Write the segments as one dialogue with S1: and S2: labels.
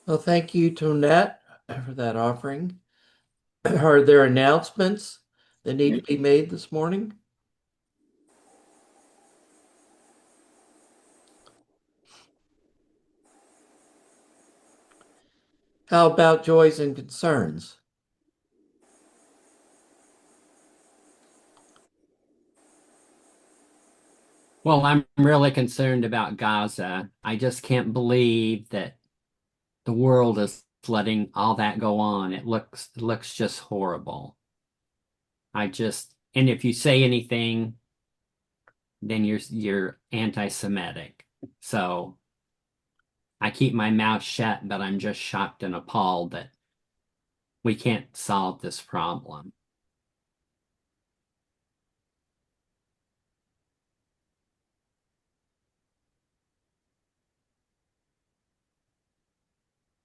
S1: Well, thank you, Twinette, for that offering. Are there announcements that need to be made this morning? How about joys and concerns?
S2: Well, I'm really concerned about Gaza. I just can't believe that the world is letting all that go on. It looks just horrible. And if you say anything, then you're anti-Semitic. So I keep my mouth shut, but I'm just shocked and appalled that we can't solve this problem.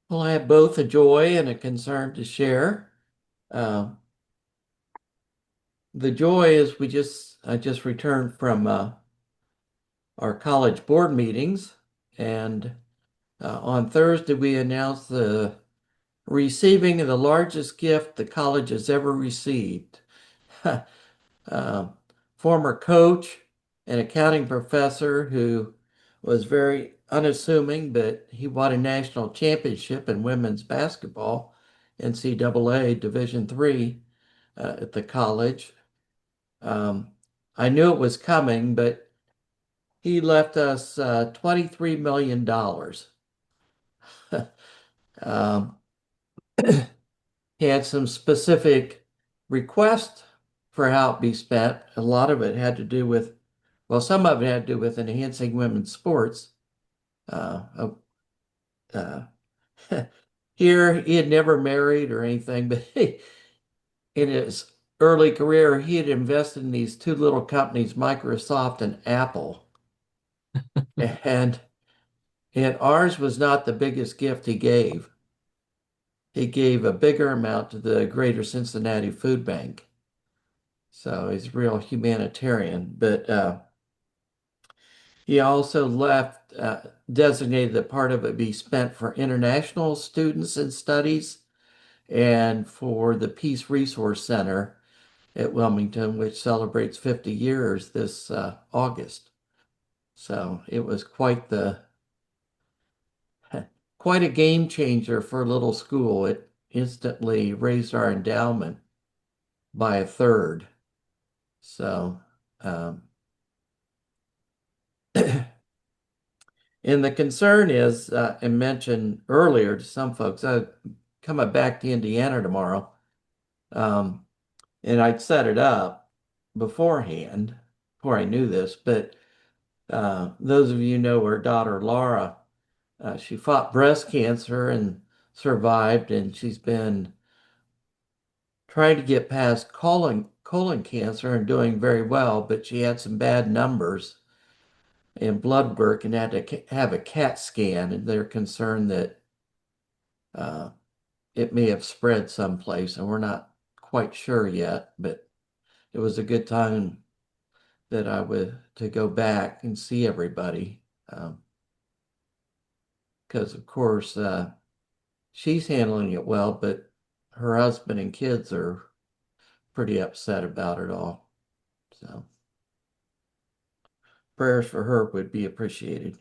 S1: Well, I have both a joy and a concern to share. Uh, the joy is I just returned from our college board meetings, and on Thursday we announced the receiving of the largest gift the college has ever received. uh, Former coach and accounting professor who was very unassuming, but he won a national championship in women's basketball, NCAA Division III, at the college. Um, I knew it was coming, but he left us $23 million. um, he had some specific requests for how it be spent. A lot of it had to do with, well, some of it had to do with enhancing women's sports. Uh, uh, Here, he had never married or anything, but in his early career, he had invested in these two little companies, Microsoft and Apple. And and ours was not the biggest gift he gave. He gave a bigger amount to the Greater Cincinnati Food Bank. So he's a real humanitarian. But he also left, designated that part of it be spent for international students and studies and for the Peace Resource Center at Wilmington, which celebrates 50 years this August. So it was quite a game changer for a little school. It instantly raised our endowment by a third. So, um, and the concern is, I mentioned earlier to some folks, I'm coming back to Indiana tomorrow, um, and I'd set it up beforehand, before I knew this, but those of you know her daughter Laura, she fought breast cancer and survived, and she's been trying to get past colon cancer and doing very well, but she had some bad numbers in blood work and had to have a CAT scan, and they're concerned that uh, it may have spread someplace, and we're not quite sure yet. But it was a good time that I would to go back and see everybody, because of course she's handling it well, but her husband and kids are pretty upset about it all. So prayers for her would be appreciated.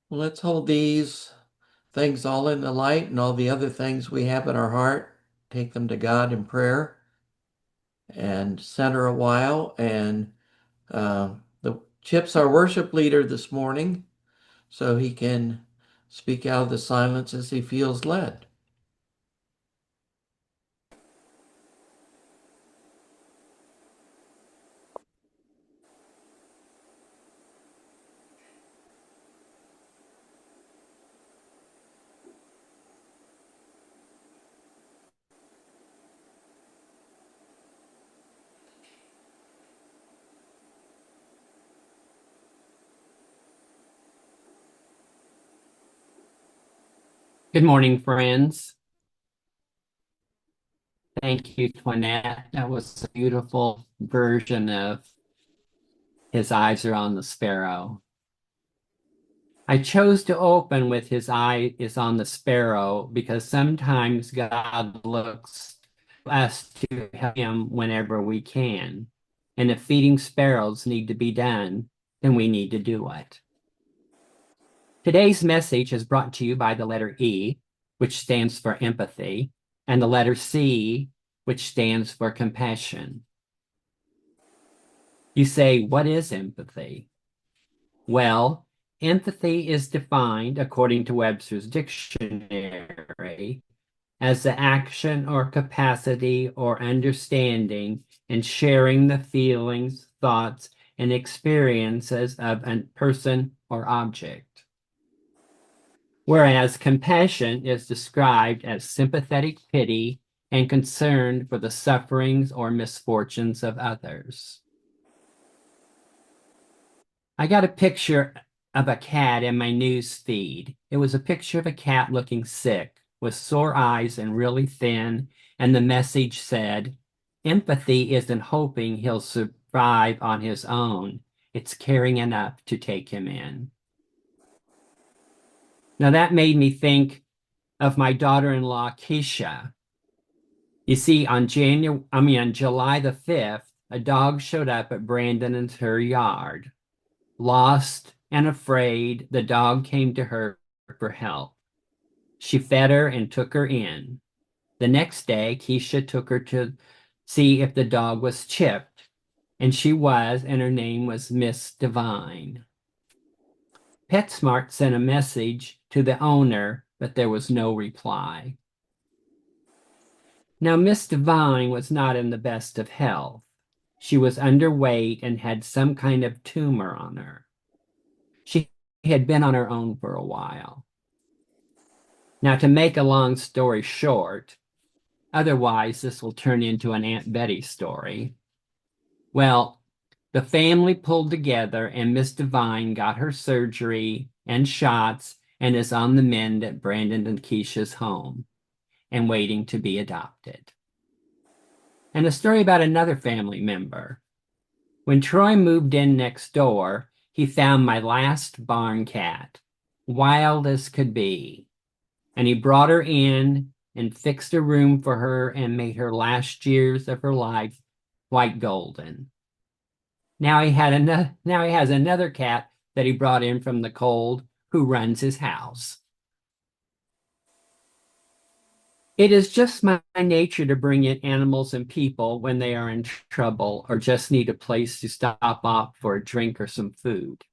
S1: Well, let's hold these things all in the light and all the other things we have in our heart, take them to God in prayer and center a while. And the Chip's our worship leader this morning, so he can speak out of the silence as he feels led.
S2: Good morning, friends. Thank you, Twinette. That was a beautiful version of His Eyes Are on the Sparrow. I chose to open with His Eye is on the Sparrow because sometimes God looks to us to help Him whenever we can. And if feeding sparrows need to be done, then we need to do it. Today's message is brought to you by the letter E, which stands for empathy, and the letter C, which stands for compassion. You say, what is empathy? Well, empathy is defined, according to Webster's dictionary, as the action or capacity or understanding and sharing the feelings, thoughts, and experiences of a person or object. Whereas compassion is described as sympathetic pity and concern for the sufferings or misfortunes of others. I got a picture of a cat in my news feed. It was a picture of a cat looking sick, with sore eyes and really thin, and the message said, empathy isn't hoping he'll survive on his own. It's caring enough to take him in. Now that made me think of my daughter-in-law, Keisha. You see, on July the 5th, a dog showed up at Brandon and her yard. Lost and afraid, the dog came to her for help. She fed her and took her in. The next day, Keisha took her to see if the dog was chipped, and she was, and her name was Miss Divine. PetSmart sent a message to the owner, but there was no reply. Now, Miss Divine was not in the best of health. She was underweight and had some kind of tumor on her. She had been on her own for a while. Now, to make a long story short, otherwise this will turn into an Aunt Betty story. Well, the family pulled together and Miss Divine got her surgery and shots and is on the mend at Brandon and Keisha's home and waiting to be adopted. And a story about another family member. When Troy moved in next door, he found my last barn cat, wild as could be. And he brought her in and fixed a room for her and made her last years of her life white golden. Now he has another cat that he brought in from the cold who runs his house. It is just my nature to bring in animals and people when they are in trouble or just need a place to stop off for a drink or some food.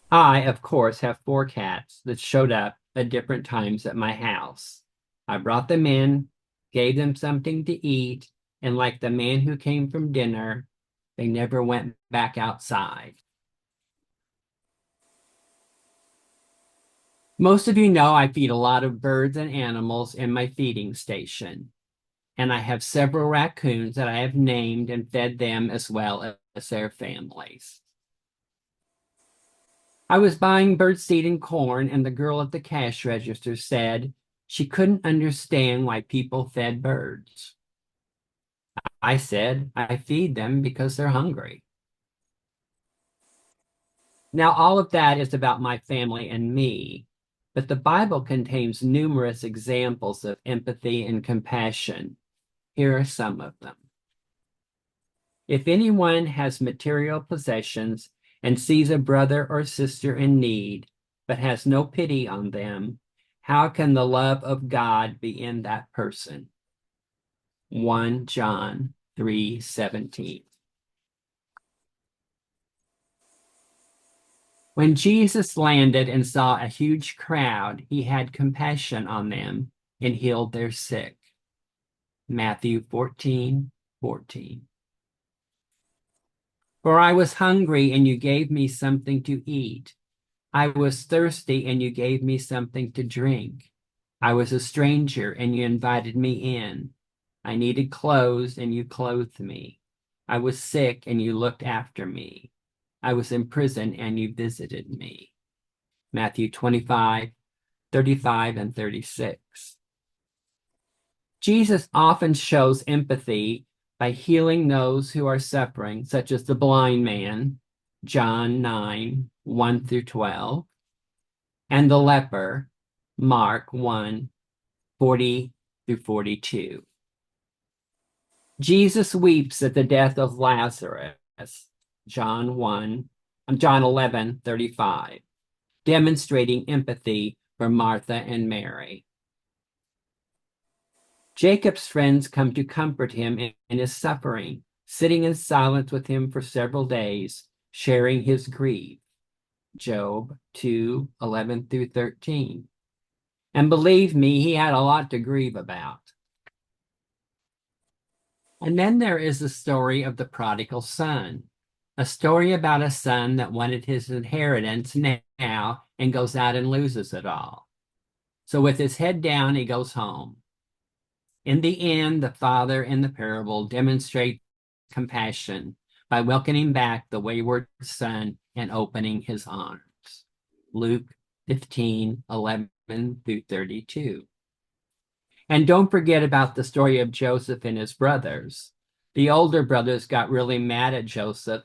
S2: I, of course, have four cats that showed up at different times at my house. I brought them in, gave them something to eat, and like the man who came from dinner, they never went back outside. Most of you know I feed a lot of birds and animals in my feeding station, and I have several raccoons that I have named and fed them as well as their families. I was buying birdseed and corn, and the girl at the cash register said she couldn't understand why people fed birds. I said, I feed them because they're hungry. Now, all of that is about my family and me, but the Bible contains numerous examples of empathy and compassion. Here are some of them. If anyone has material possessions and sees a brother or sister in need, but has no pity on them, how can the love of God be in that person? 1 John 3:17. When Jesus landed and saw a huge crowd, he had compassion on them and healed their sick. Matthew 14:14. For I was hungry and you gave me something to eat. I was thirsty and you gave me something to drink. I was a stranger and you invited me in. I needed clothes and you clothed me. I was sick and you looked after me. I was in prison and you visited me. Matthew 25:34 35 and 36. Jesus often shows empathy by healing those who are suffering, such as the blind man, John 9, 1 through 12, and the leper, Mark 1, 40 through 42. Jesus weeps at the death of Lazarus, John 11, 35, demonstrating empathy for Martha and Mary. Jacob's friends come to comfort him in his suffering, sitting in silence with him for several days, sharing his grief. Job 2, 11 through 13. And believe me, he had a lot to grieve about. And then there is the story of the prodigal son, a story about a son that wanted his inheritance now and goes out and loses it all. So with his head down, he goes home. In the end, the father in the parable demonstrates compassion by welcoming back the wayward son and opening his arms. Luke 15, 11 through 32. And don't forget about the story of Joseph and his brothers. The older brothers got really mad at Joseph,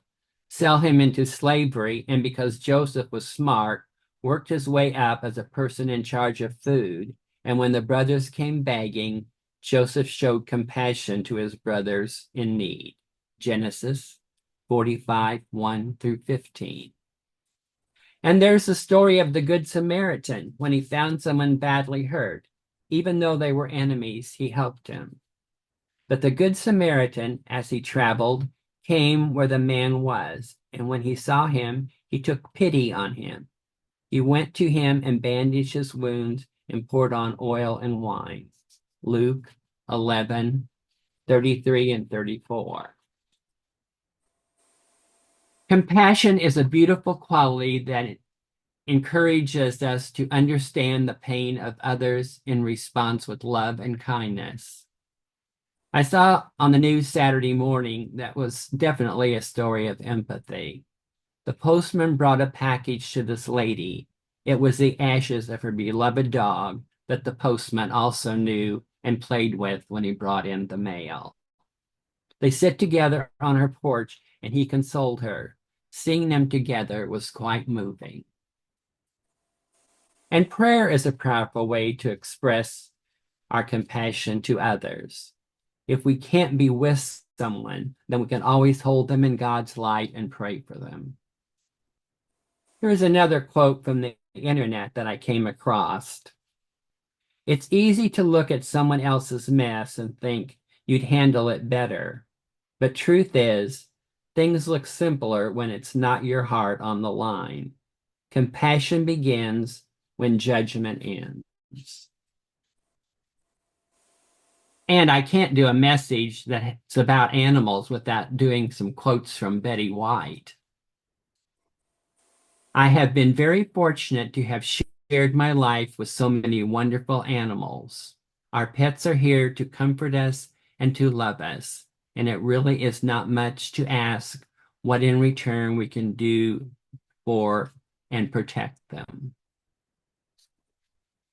S2: sell him into slavery, and because Joseph was smart, worked his way up as a person in charge of food. And when the brothers came begging, Joseph showed compassion to his brothers in need. Genesis 45, 1 through 15. And there's the story of the Good Samaritan. When he found someone badly hurt, even though they were enemies, he helped him. But the Good Samaritan, as he traveled, came where the man was, and when he saw him, he took pity on him. He went to him and bandaged his wounds and poured on oil and wine. Luke 11, 33 and 34. Compassion is a beautiful quality that encourages us to understand the pain of others in response with love and kindness. I saw on the news Saturday morning that was definitely a story of empathy. The postman brought a package to this lady. It was the ashes of her beloved dog that the postman also knew and played with when he brought in the mail. They sit together on her porch and he consoled her. Seeing them together was quite moving. And prayer is a powerful way to express our compassion to others. If we can't be with someone, then we can always hold them in God's light and pray for them. Here's another quote from the internet that I came across. It's easy to look at someone else's mess and think you'd handle it better. But truth is, things look simpler when it's not your heart on the line. Compassion begins when judgment ends. And I can't do a message that's about animals without doing some quotes from Betty White. I have been very fortunate to have shared my life with so many wonderful animals. Our pets are here to comfort us and to love us, and it really is not much to ask what in return we can do for and protect them.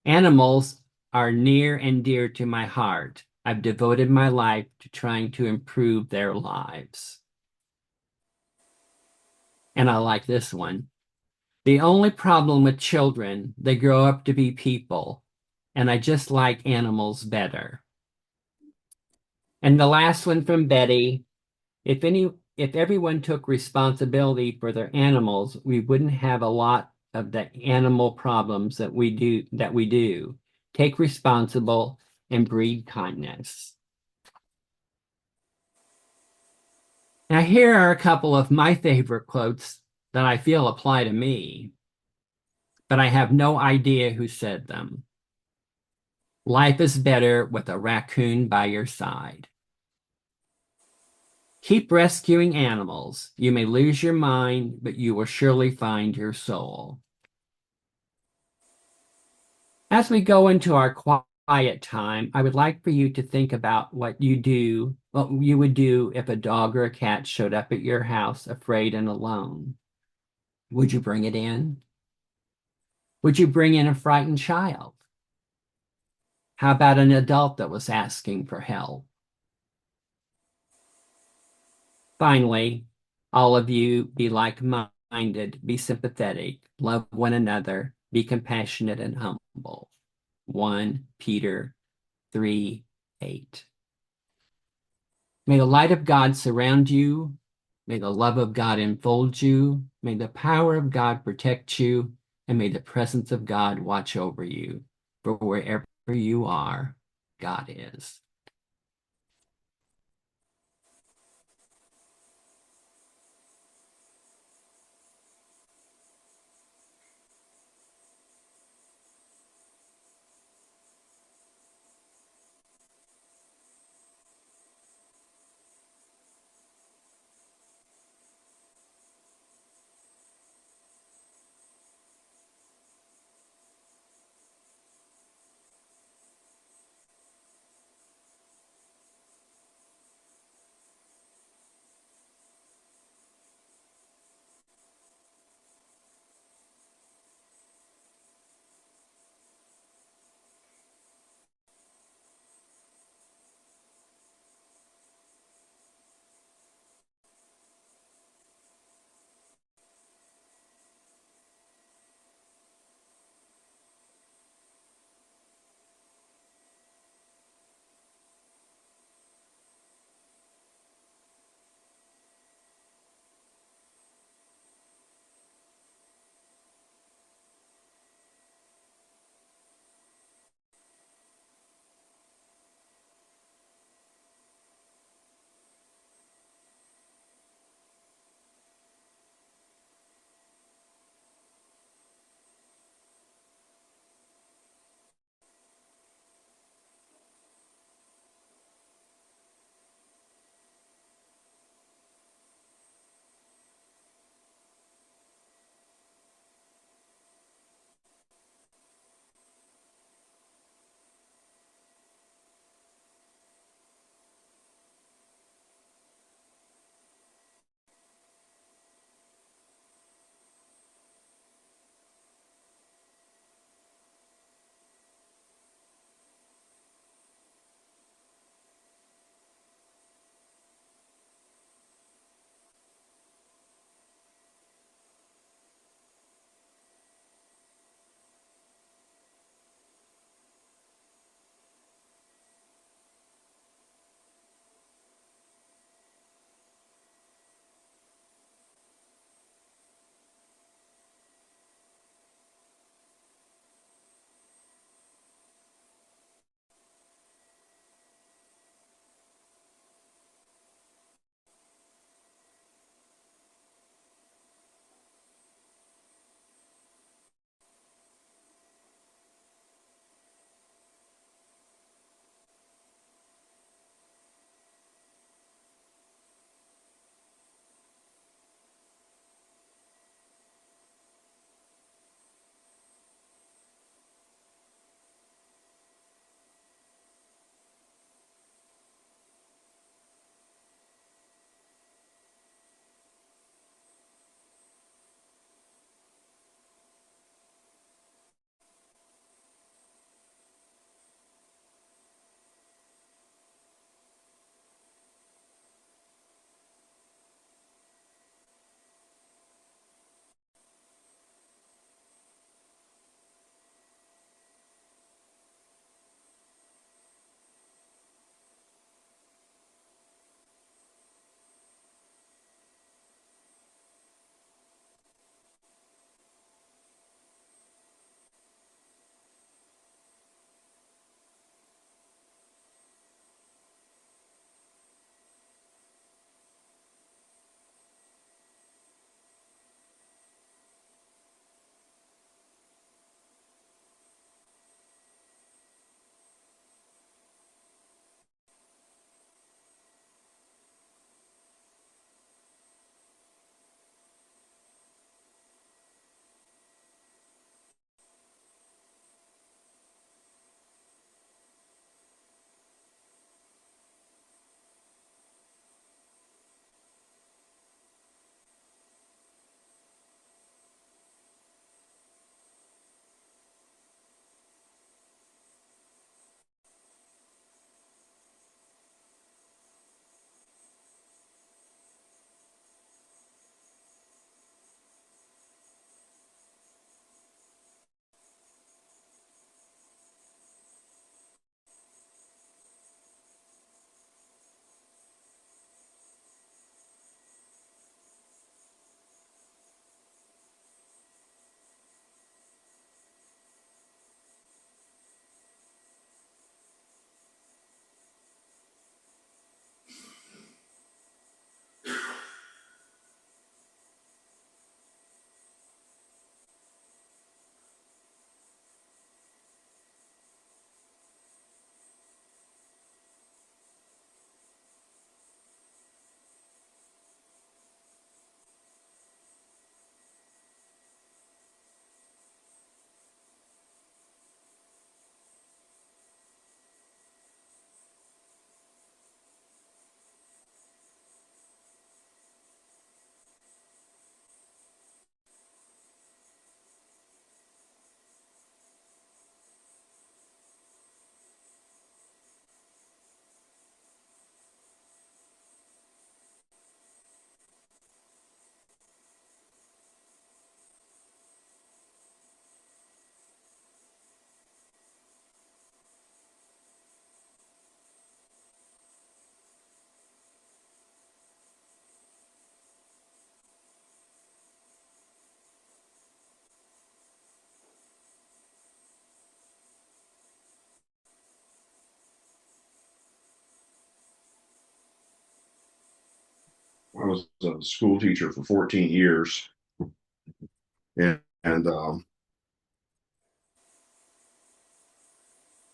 S2: Animals are near and dear to my heart. I've devoted my life to trying to improve their lives. And I like this one. The only problem with children, they grow up to be people, and I just like animals better. And the last one from Betty, if everyone took responsibility for their animals, we wouldn't have a lot of the animal problems that we do. Take responsible and breed kindness. Now, here are a couple of my favorite quotes that I feel apply to me, but I have no idea who said them. Life is better with a raccoon by your side. Keep rescuing animals. You may lose your mind, but you will surely find your soul. As we go into our quiet time, I would like for you to think about what you would do if a dog or a cat showed up at your house afraid and alone. Would you bring it in? Would you bring in a frightened child? How about an adult that was asking for help? Finally, all of you be like-minded, be sympathetic, love one another, be compassionate and humble. 1 Peter 3:8. May the light of God surround you. May the love of God enfold you. May the power of God protect you. And may the presence of God watch over you. For wherever you are, God is.
S3: was a school teacher for 14 years, and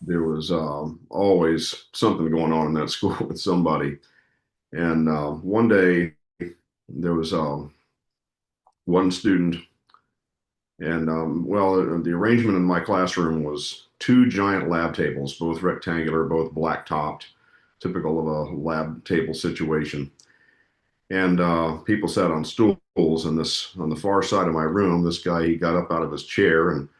S3: there was always something going on in that school with somebody. And one day there was one student, and well, the arrangement in my classroom was two giant lab tables, both rectangular, both black topped, typical of a lab table situation. And people sat on stools, and this on the far side of my room, this guy, he got up out of his chair, and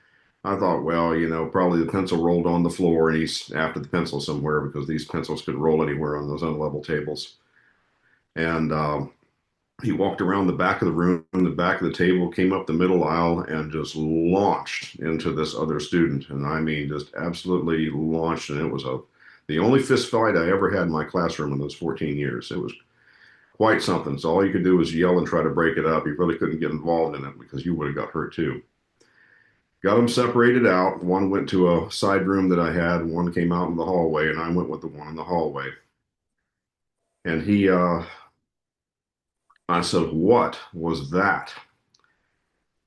S3: I thought, well, probably the pencil rolled on the floor and he's after the pencil somewhere because these pencils could roll anywhere on those unlevel tables. And he walked around the back of the room, the back of the table, came up the middle aisle, and just launched into this other student. And I mean, just absolutely launched. And it was the only fist fight I ever had in my classroom in those 14 years. It was quite something. So all you could do was yell and try to break it up. You really couldn't get involved in it because you would have got hurt too. Got them separated out. One went to a side room that I had, one came out in the hallway, and I went with the one in the hallway. And I said, "What was that?"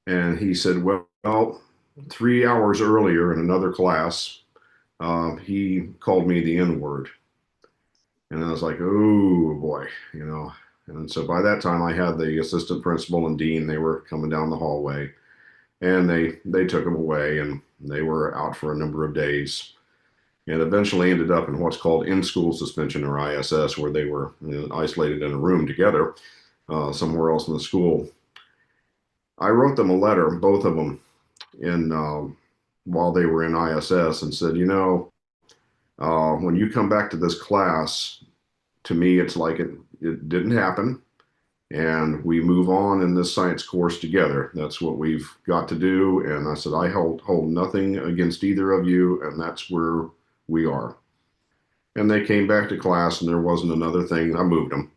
S3: And he said, "Well, 3 hours earlier in another class, he called me the N word." And I was like, "Oh boy." And so by that time, I had the assistant principal and dean. They were coming down the hallway, and they took him away, and they were out for a number of days, and eventually ended up in what's called in-school suspension, or ISS, where they were isolated in a room together somewhere else in the school. I wrote them a letter, both of them, in while they were in ISS, and said, when you come back to this class, to me, it's like it didn't happen. And we move on in this science course together. That's what we've got to do. And I said, I hold nothing against either of you, and that's where we are. And they came back to class, and there wasn't another thing. I moved them,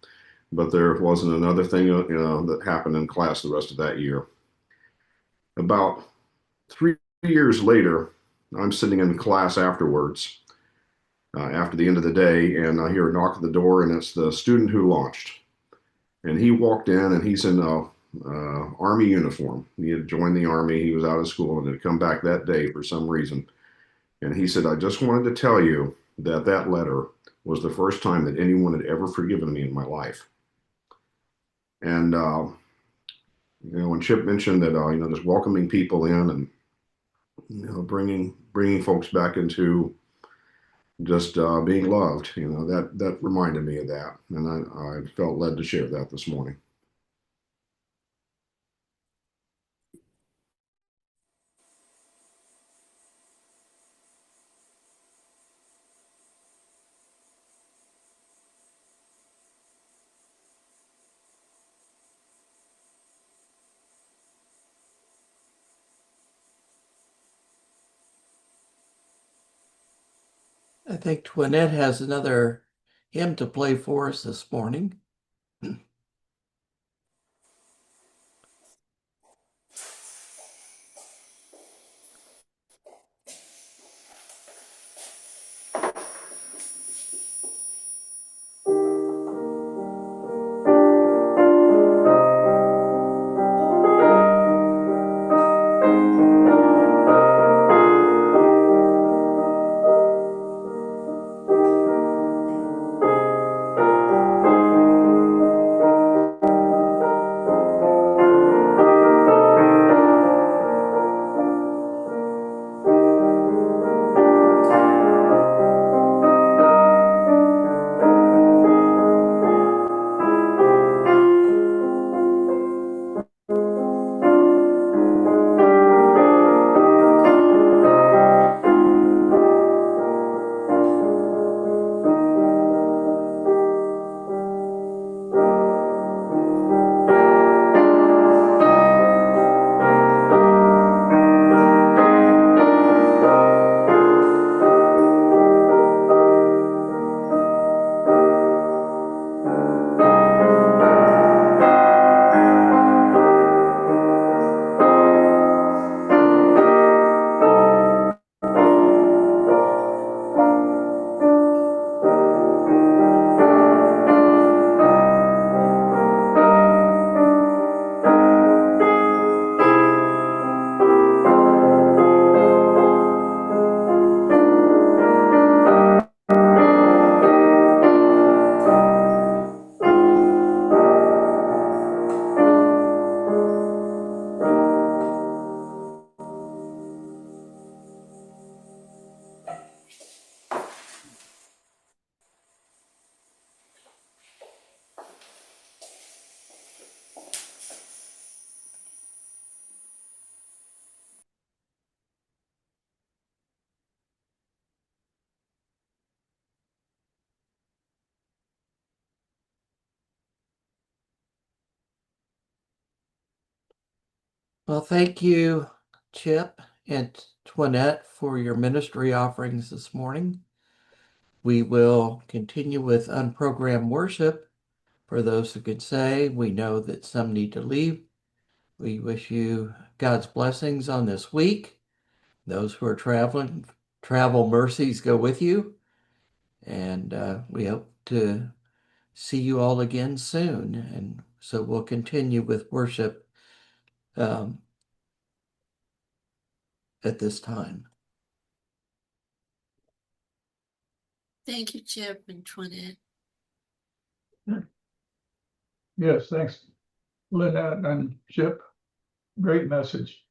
S3: but there wasn't another thing, that happened in class the rest of that year. About 3 years later, I'm sitting in class afterwards, after the end of the day, and I hear a knock at the door, and it's the student who launched. And he walked in, and he's in a army uniform. He had joined the army. He was out of school and had come back that day for some reason. And he said, "I just wanted to tell you that that letter was the first time that anyone had ever forgiven me in my life." And when Chip mentioned that, just welcoming people in and bringing folks back into just being loved, that reminded me of that, and I felt led to share that this morning.
S1: I think Twinette has another hymn to play for us this morning. Well, thank you, Chip and Twinette, for your ministry offerings this morning. We will continue with unprogrammed worship. For those who could say, we know that some need to leave. We wish you God's blessings on this week. Those who are traveling, travel mercies go with you. And we hope to see you all again soon. And so we'll continue with worship um, at this time.
S4: Thank you, Chip and Twinette.
S5: Yes, thanks, Lynette and Chip. Great message.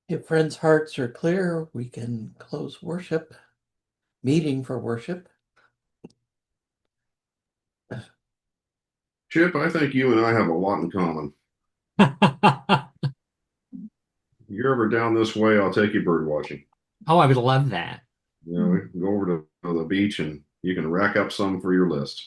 S1: If friends' hearts are clear, we can close worship, meeting for worship.
S3: Chip, I think you and I have a lot in common. You're ever down this way, I'll take you bird watching.
S2: Oh, I would love that.
S3: You know, we can go over to the beach and you can rack up some for your list.